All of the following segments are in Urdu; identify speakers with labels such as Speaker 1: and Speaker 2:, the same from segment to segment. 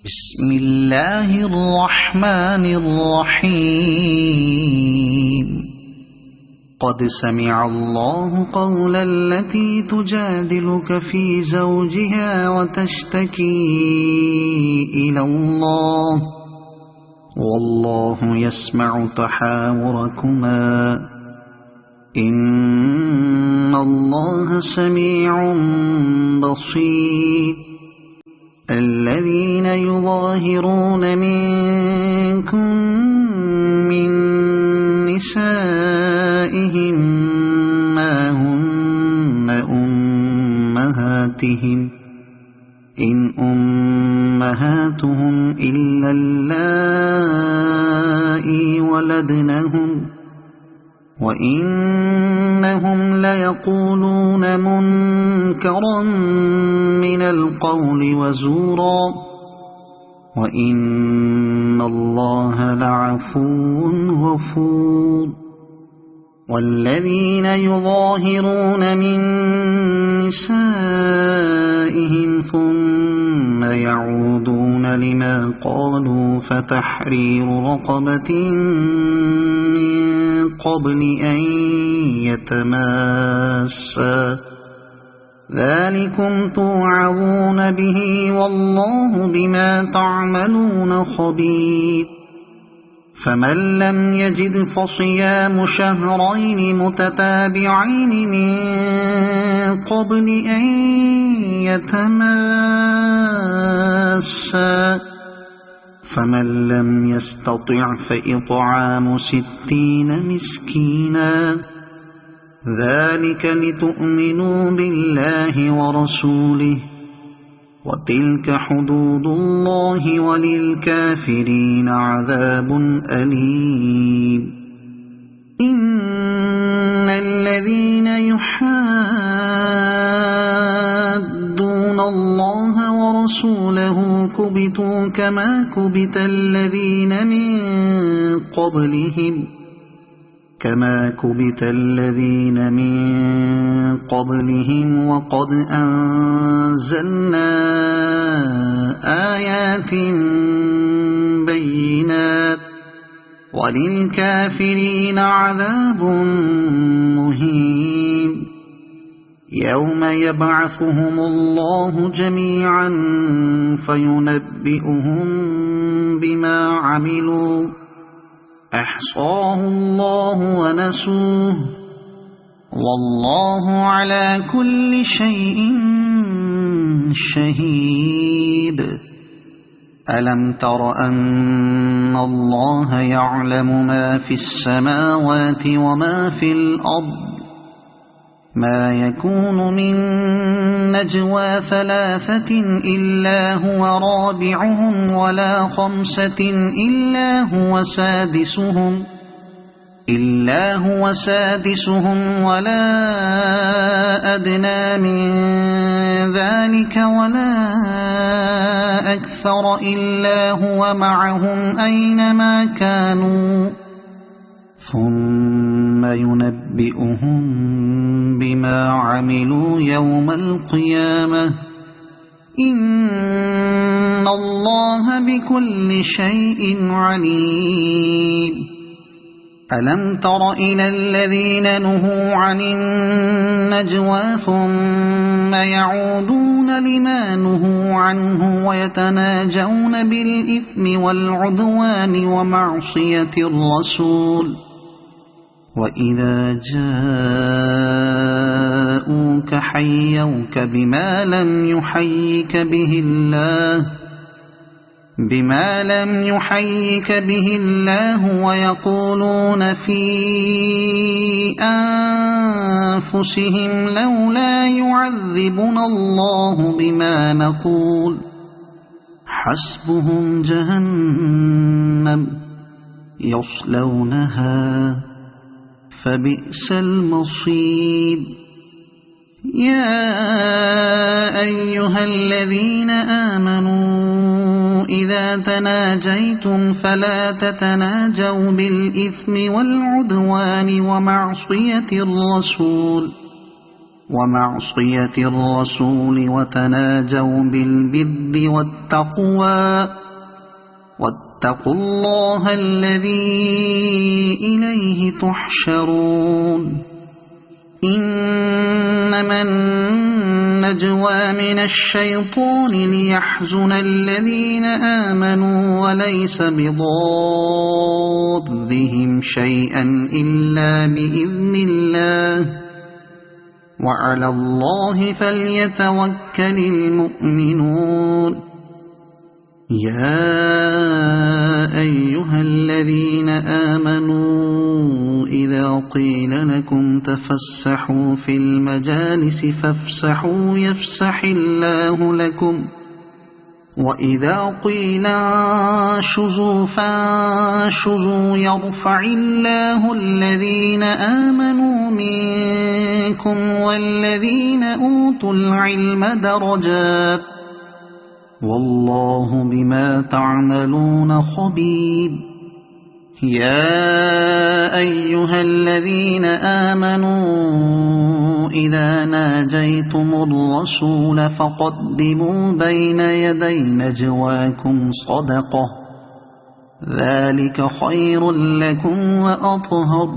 Speaker 1: بسم الله الرحمن الرحيم. قد سمع الله قول التي تجادلك في زوجها وتشتكي إلى الله والله يسمع تحاوركما إن الله سميع بصير. الذين يظاهرون منكم من نسائهم ما هن أمهاتهم إن أمهاتهم إلا اللائي ولدنهم وإنهم ليقولون منكرا من القول وزورا وإن الله لعفو غفور. والذين يظاهرون من نسائهم ثم يعودون لما قالوا فتحرير رقبة من قبل أن يتماسا ذلكم توعظون به والله بما تعملون خبير. فمن لم يجد فصيام شهرين متتابعين من قبل أن يتماسا فمن لم يستطع فإطعام 60 مسكينا ذلك لتؤمنوا بالله ورسوله وتلك حدود الله وللكافرين عذاب أليم. إن الذين يحادون الله ورسوله كبتوا كما كبت الذين من قبلهم وقد أنزلنا آيات بينات وللكافرين عذاب مهين. يوم يبعثهم الله جميعا فينبئهم بما عملوا أحصاه الله ونسوه والله على كل شيء شهيد. ألم تر أن الله يعلم ما في السماوات وما في الأرض ما يكون من نجوى 3 إلا هو رابعهم ولا 5 إلا هو سادسهم ولا أدنى من ذلك ولا أكثر إلا هو معهم أينما كانوا ثم ينبئهم بما عملوا يوم القيامة إن الله بكل شيء عليم. ألم تر إلى الذين نهوا عن النجوى ثم يعودون لما نهوا عنه ويتناجون بالإثم والعدوان ومعصية الرسول وإذا جاءوك حيوك بما لم يحيك به الله ويقولون في أنفسهم لولا يعذبنا الله بما نقول حسبهم جهنم يصلونها فبئس المصير. يا أيها الذين آمنوا إذا تناجيتم فلا تتناجوا بالإثم والعدوان ومعصية الرسول ومعصية الرسول وتناجوا بالبر والتقوى واتقوا الله الذي إليه تحشرون إنما النجوى من الشيطان ليحزن الذين آمنوا وليس بضارهم شيئا إلا بإذن الله وعلى الله فليتوكل المؤمنون يا أيها الذين آمنوا إذا قيل لكم تفسحوا في المجالس فافسحوا يفسح الله لكم وإذا قيل انشزوا فانشزوا يرفع الله الذين آمنوا منكم والذين أوتوا العلم درجات والله بما تعملون خبير يا أيها الذين آمنوا إذا ناجيتم الرسول فقدموا بين يدي نجواكم صدقة ذلك خير لكم وأطهر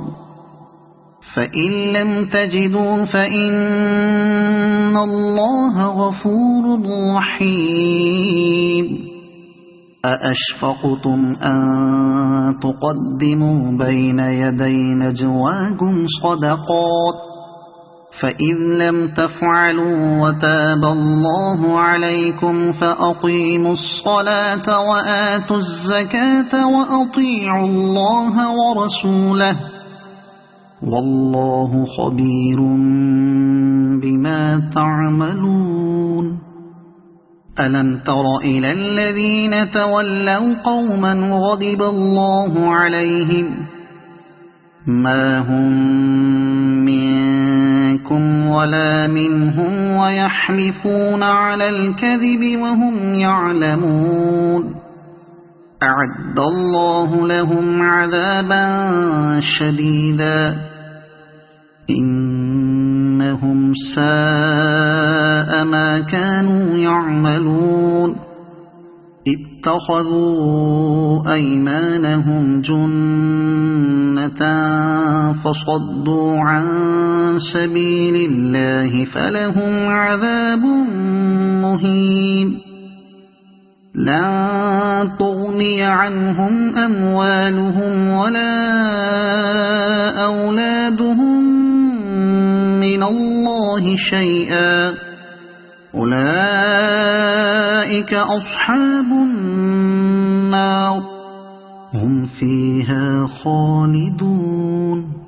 Speaker 1: فإن لم تجدوا فإن الله غفور رحيم أأشفقتم أن تقدموا بين يدي نجواكم صدقات فإذ لم تفعلوا وتاب الله عليكم فأقيموا الصلاة وآتوا الزكاة وأطيعوا الله ورسوله والله خبير بما تعملون ألم تر إلى الذين تولوا قوما غضب الله عليهم ما هم منكم ولا منهم ويحلفون على الكذب وهم يعلمون أعد الله لهم عذابا شديدا إنهم ساء ما كانوا يعملون اتخذوا أيمانهم جنة فصدوا عن سبيل الله فلهم عذاب مهين لن تغني عنهم أموالهم ولا أولادهم من الله شيئا أولئك أصحاب النار هم فيها خالدون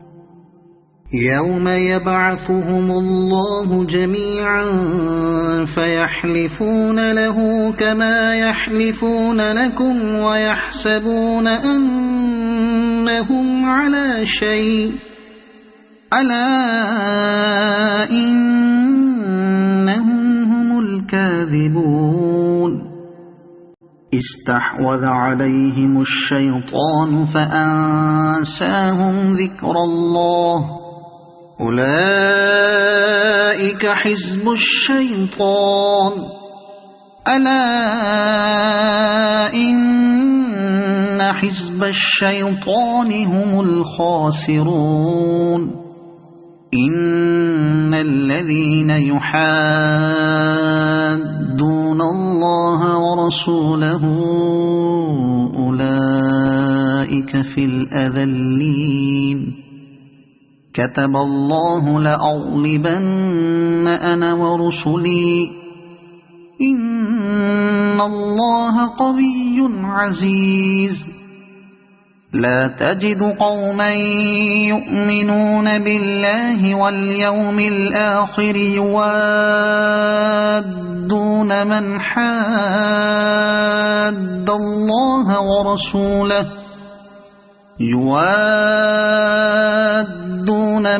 Speaker 1: يوم يبعثهم الله جميعا فيحلفون له كما يحلفون لكم ويحسبون أنهم على شيء ألا إنهم هم الكاذبون استحوذ عليهم الشيطان فأنساهم ذكر الله أولئك حزب الشيطان ألا إن حزب الشيطان هم الخاسرون إن الذين يحادون الله ورسوله أولئك في الأذلين كتب الله لأغلبن أنا ورسلي إن الله قوي عزيز لا تجد قوما يؤمنون بالله واليوم الآخر يوادون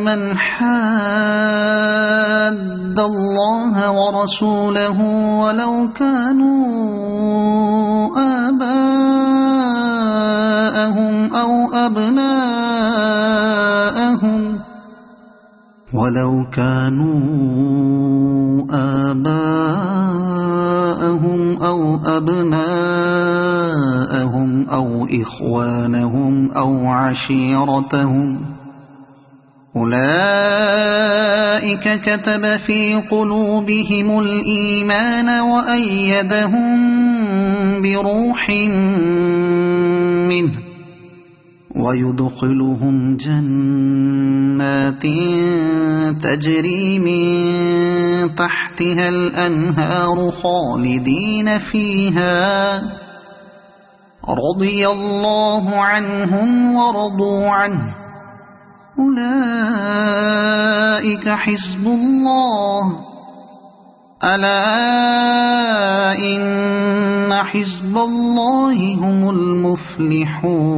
Speaker 1: من حاد الله ورسوله ولو كانوا آباءهم أو أبناءهم ولو كانوا آباءهم أو أبناءهم أو إخوانهم أو عشيرتهم أولئك كتب في قلوبهم الإيمان وأيدهم بروح منه ويدخلهم جنات تجري من تحتها الأنهار خالدين فيها رضي الله عنهم ورضوا عنه أولئك حزب الله ألا إن حزب الله هم المفلحون